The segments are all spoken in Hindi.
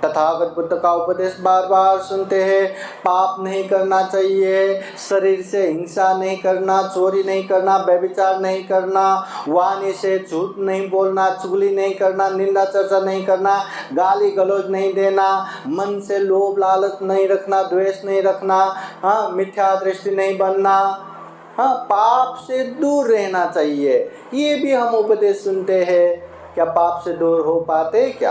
तथागत बुद्ध का उपदेश बार बार सुनते हैं। पाप नहीं करना चाहिए, शरीर से हिंसा नहीं करना, चोरी नहीं करना, व्यभिचार नहीं करना, वाणी से झूठ नहीं बोलना, चुगली नहीं करना, निंदा चर्चा नहीं करना, गाली गलौज नहीं देना, मन से लोभ लालच नहीं रखना, द्वेष नहीं रखना, मिथ्या दृष्टि नहीं बनना, पाप से दूर रहना चाहिए। ये भी हम उपदेश सुनते हैं। क्या पाप से दूर हो पाते क्या?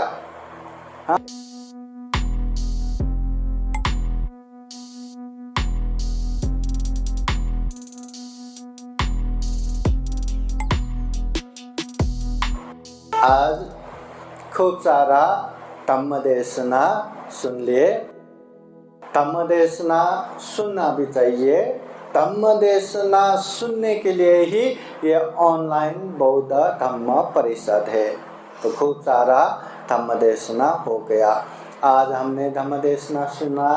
आज खूब सारा धम्म देशना सुन लिए। धम्म देशना सुनना भी चाहिए। धम्म देशना सुनने के लिए ही ये ऑनलाइन बौद्ध धम्म परिषद है। तो खूब सारा धम्म देशना हो गया। आज हमने धम्म देशना सुना।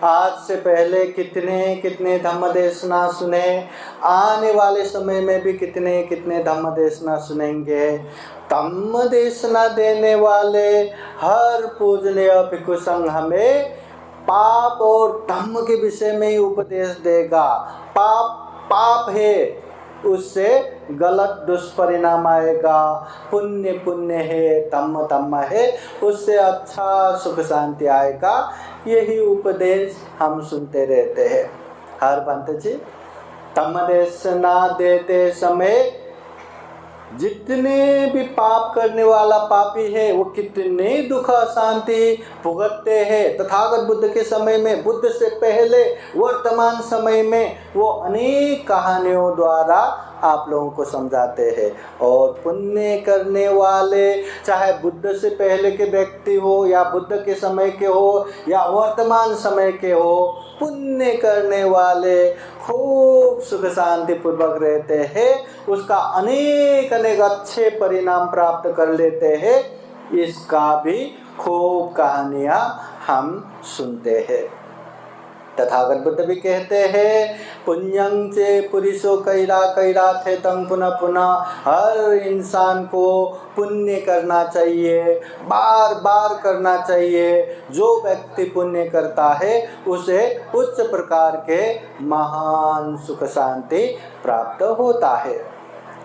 आज से पहले कितने कितने धम्म देशना सुने, आने वाले समय में भी कितने कितने धम्म देशना सुनेंगे। धम्म देशना देने वाले हर पूजनीय भिक्षु संघ हमें पाप और धम्म के विषय में ही उपदेश देगा। पाप है, उससे गलत दुष्परिणाम आएगा। पुण्य पुण्य है, धम्म है, उससे अच्छा सुख शांति आएगा। यही उपदेश हम सुनते रहते हैं। हर पंत जी धम्म देशना देते समय जितने भी पाप करने वाला पापी है वो कितने दुख अशांति भुगतते हैं। तथागत बुद्ध के समय में, बुद्ध से पहले वर्तमान समय में वो अनेक कहानियों द्वारा आप लोगों को समझाते हैं। और पुण्य करने वाले, चाहे बुद्ध से पहले के व्यक्ति हो या बुद्ध के समय के हो या वर्तमान समय के हो, पुण्य करने वाले खूब सुख शांति पूर्वक रहते हैं, उसका अनेक अनेक अच्छे परिणाम प्राप्त कर लेते हैं। इसका भी खूब कहानियाँ हम सुनते हैं। तथागत बुद्ध भी कहते हैं, पुण्यं चे पुरुषो कैरा कैरा थे तंग पुनः पुनः। हर इंसान को पुण्य करना चाहिए, बार बार करना चाहिए। जो व्यक्ति पुण्य करता है उसे उच्च प्रकार के महान सुख शांति प्राप्त होता है।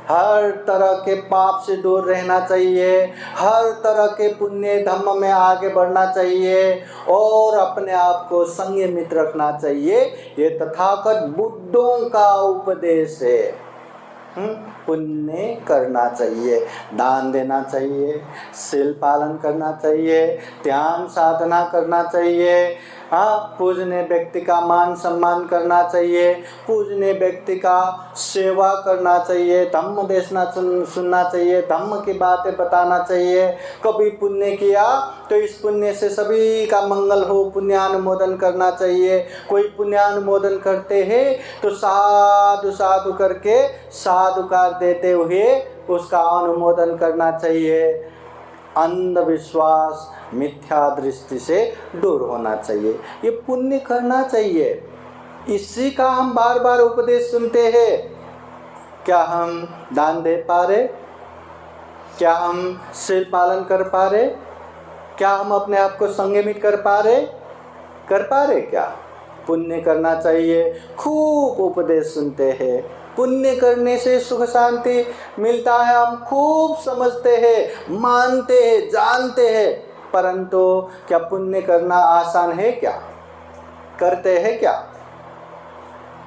हर तरह के पाप से दूर रहना चाहिए, हर तरह के पुण्य धम्म में आगे बढ़ना चाहिए और अपने आप को संयमित रखना चाहिए। ये तथागत बुद्धों का उपदेश है। पुण्य करना चाहिए, दान देना चाहिए, शील पालन करना चाहिए, ध्यान साधना करना चाहिए, पूजनीय व्यक्ति का मान सम्मान करना चाहिए, पूजनीय व्यक्ति का सेवा करना चाहिए, धम्म देशना सुनना चाहिए, धम्म की बातें बताना चाहिए। कभी पुण्य किया तो इस पुण्य से सभी का मंगल हो, पुण्यानुमोदन करना चाहिए। कोई पुण्यानुमोदन करते हैं तो साधु साधु करके साधुकार देते हुए उसका अनुमोदन करना चाहिए। अंधविश्वास मिथ्या दृष्टि से दूर होना चाहिए। ये पुण्य करना चाहिए। इसी का हम बार बार उपदेश सुनते हैं। क्या हम दान दे पा रहे? क्या हम शील पालन कर पा रहे? क्या हम अपने आप को संयमित कर पा रहे क्या? पुण्य करना चाहिए। खूब उपदेश सुनते हैं। पुण्य करने से सुख शांति मिलता है, हम खूब समझते हैं, मानते हैं, जानते हैं। परंतु क्या पुण्य करना आसान है क्या? करते हैं क्या?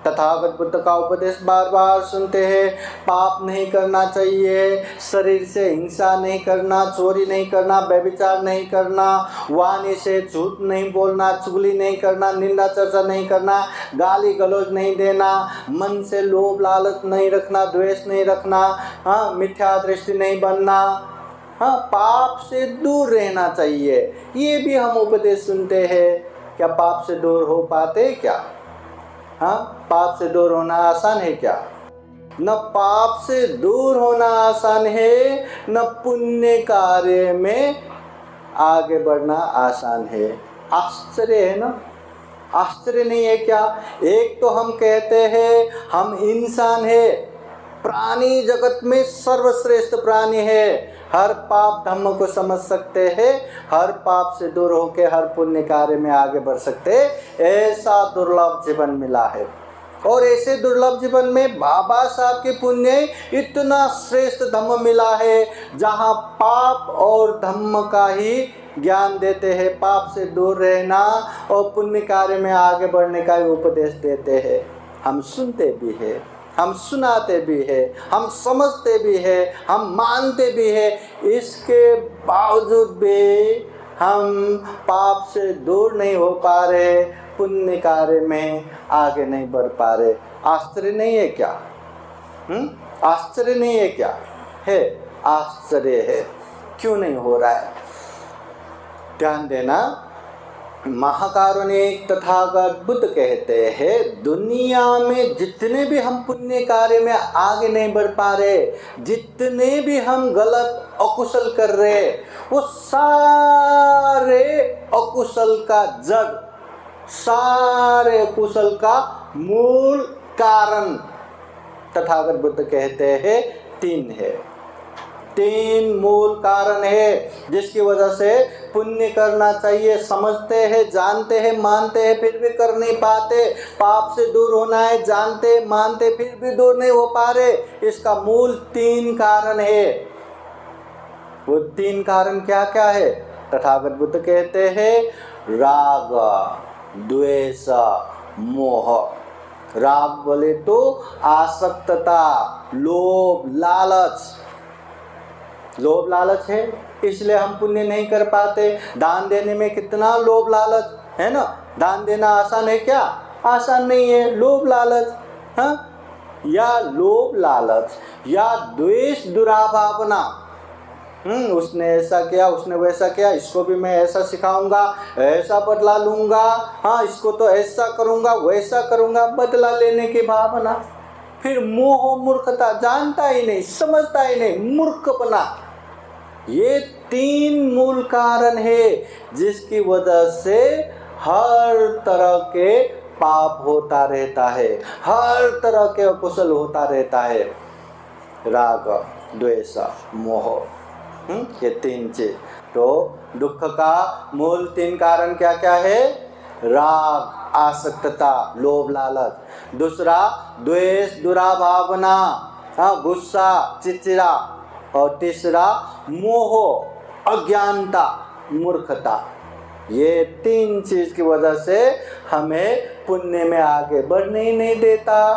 तथागत बुद्ध का उपदेश बार बार सुनते हैं। पाप नहीं करना चाहिए, शरीर से हिंसा नहीं करना, चोरी नहीं करना, व्यभिचार नहीं करना, वाणी से झूठ नहीं बोलना, चुगली नहीं करना, निंदा चर्चा नहीं करना, गाली गलौज नहीं देना, मन से लोभ लालच नहीं रखना, द्वेष नहीं रखना, मिथ्या दृष्टि नहीं बनना, पाप से दूर रहना चाहिए। ये भी हम उपदेश सुनते हैं। क्या पाप से दूर हो पाते क्या? पाप से दूर होना आसान है क्या? न पाप से दूर होना आसान है, न पुण्य कार्य में आगे बढ़ना आसान है। आश्चर्य है ना? आश्चर्य नहीं है क्या? एक तो हम कहते हैं हम इंसान है, प्राणी जगत में सर्वश्रेष्ठ प्राणी है, हर पाप धम्म को समझ सकते हैं, हर पाप से दूर होकर हर पुण्य कार्य में आगे बढ़ सकते, ऐसा दुर्लभ जीवन मिला है। और ऐसे दुर्लभ जीवन में बाबा साहब के पुण्य इतना श्रेष्ठ धम्म मिला है, जहाँ पाप और धम्म का ही ज्ञान देते हैं, पाप से दूर रहना और पुण्य कार्य में आगे बढ़ने का उपदेश देते हैं। हम सुनते भी हैं, हम सुनाते भी हैं, हम समझते भी हैं, हम मानते भी हैं, इसके बावजूद भी हम पाप से दूर नहीं हो पा रहे, पुण्य कार्य में आगे नहीं बढ़ पा रहे। आश्चर्य नहीं है क्या? आश्चर्य नहीं है क्या? है, आश्चर्य है। क्यों नहीं हो रहा है? ध्यान देना, महाकारुणिक तथागत बुद्ध कहते हैं, दुनिया में जितने भी हम पुण्य कार्य में आगे नहीं बढ़ पा रहे, जितने भी हम गलत अकुशल कर रहे, वो सारे अकुशल का जड़, सारे अकुशल का मूल कारण तथागत बुद्ध कहते हैं 3 है। 3 मूल कारण है जिसकी वजह से पुण्य करना चाहिए, समझते हैं, जानते हैं, मानते हैं, फिर भी कर नहीं पाते। पाप से दूर होना है, जानते मानते फिर भी दूर नहीं हो पा रहे। इसका मूल 3 कारण है। वो 3 कारण क्या क्या है? तथागत बुद्ध कहते हैं, राग, द्वेष, मोह। राग बोले तो आसक्तता, लोभ, लालच। लोभ लालच है, इसलिए हम पुण्य नहीं कर पाते। दान देने में कितना लोभ लालच है ना। दान देना आसान है क्या? आसान नहीं है। लोभ लालच, हाँ, या लोभ लालच या द्वेष दुराभावना, उसने ऐसा किया, उसने वैसा किया, इसको भी मैं ऐसा सिखाऊंगा, ऐसा बदला लूंगा, हाँ इसको तो ऐसा करूंगा, वैसा करूंगा, बदला लेने की भावना। फिर मोह, मूर्खता, जानता ही नहीं, समझता ही नहीं, मूर्खपना। ये 3 मूल कारण है जिसकी वजह से हर तरह के पाप होता रहता है, हर तरह के अकुशल होता रहता है। राग, द्वेष, मोह, ये 3 चीज। तो दुख का मूल 3 कारण क्या क्या है? राग, आसक्तता, लोभ लालच। दूसरा द्वेष, दुराभावना, गुस्सा, चिड़चिड़ा। और तीसरा मोह, अज्ञानता, मूर्खता। ये 3 चीज की वजह से हमें पुण्य में आगे बढ़ने ही नहीं देता,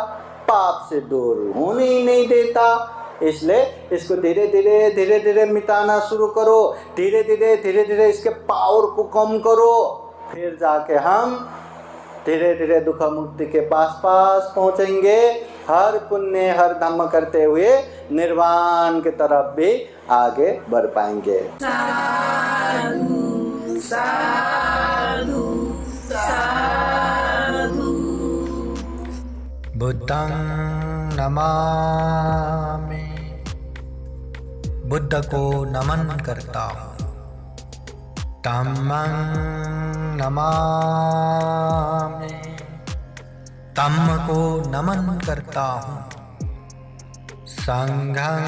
पाप से दूर होने ही नहीं देता। इसलिए इसको धीरे धीरे मिटाना शुरू करो। धीरे धीरे इसके पावर को कम करो, फिर जाके हम धीरे धीरे दुख मुक्ति के पास पहुंचेंगे। हर पुण्य, हर धर्म करते हुए निर्वाण की तरफ भी आगे बढ़ पाएंगे। साधु साधु साधु। बुद्धं नमामि, बुद्ध को नमन करता हूँ। धम्मं नमामि, धम्म को नमन करता हूँ। संघं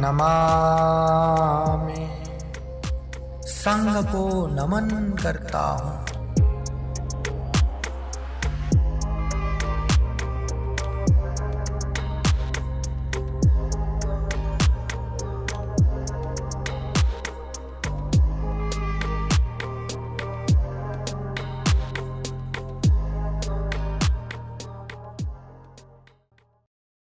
नमामि, संघ को नमन करता हूँ।